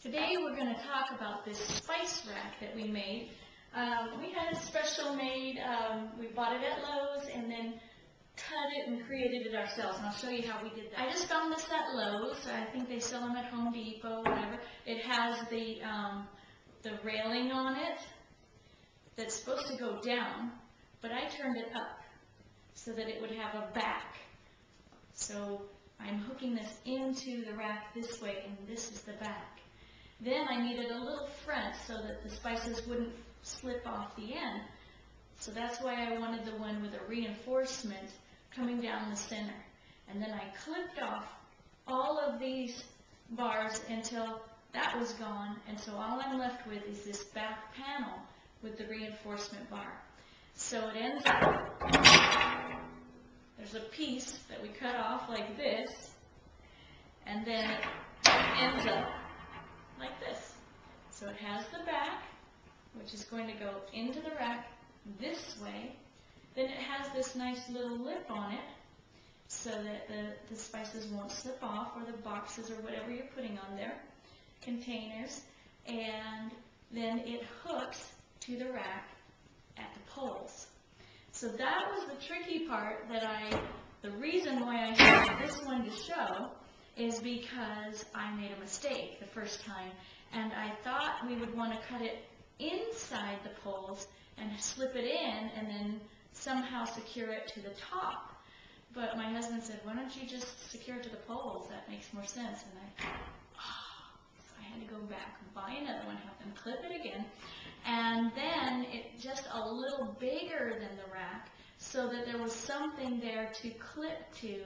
Today we're going to talk about this spice rack that we made. We had it special made. We bought it at Lowe's and then cut it and created it ourselves. And I'll show you how we did that. I just found this at Lowe's. I think they sell them at Home Depot, whatever. It has the railing on it that's supposed to go down, but I turned it up so that it would have a back. So I'm hooking this into the rack this way, and this is the back. Then I needed a little front so that the spices wouldn't slip off the end. So that's why I wanted the one with a reinforcement coming down the center. And then I clipped off all of these bars until that was gone, and so all I'm left with is this back panel with the reinforcement bar. So it ends up, there's a piece that we cut off like this, and then it ends up like this. So it has the back, which is going to go into the rack this way. Then it has this nice little lip on it so that the spices won't slip off, or the boxes or whatever you're putting on there, containers. And then it hooks to the rack at the poles. So that was the tricky part the reason why I had this one to show is because I made a mistake the first time, and I thought we would want to cut it inside the poles and slip it in and then somehow secure it to the top. But my husband said, why don't you just secure it to the poles? That makes more sense. And so I had to go back, buy another one, have them clip it again, and then it just a little bigger than the rack so that there was something there to clip to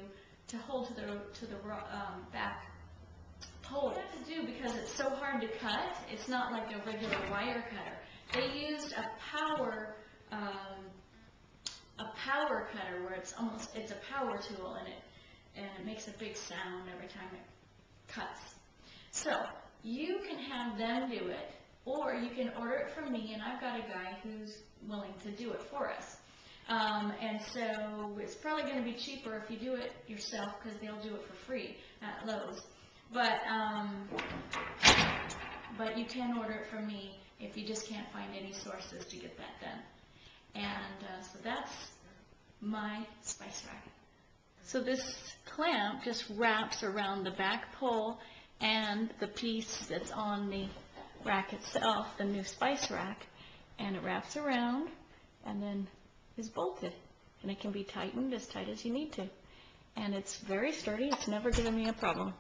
hold to the back pole. What I have to do, because it's so hard to cut, it's not like a regular wire cutter. They used a power cutter where it's a power tool in it, and it makes a big sound every time it cuts. So you can have them do it, or you can order it from me, and I've got a guy who's willing to do it for us. And so it's probably going to be cheaper if you do it yourself, because they'll do it for free at Lowe's. But you can order it from me if you just can't find any sources to get that done. And so that's my spice rack. So this clamp just wraps around the back pole and the piece that's on the rack itself, the new spice rack, and it wraps around and then is bolted, and it can be tightened as tight as you need to. And it's very sturdy. It's never given me a problem.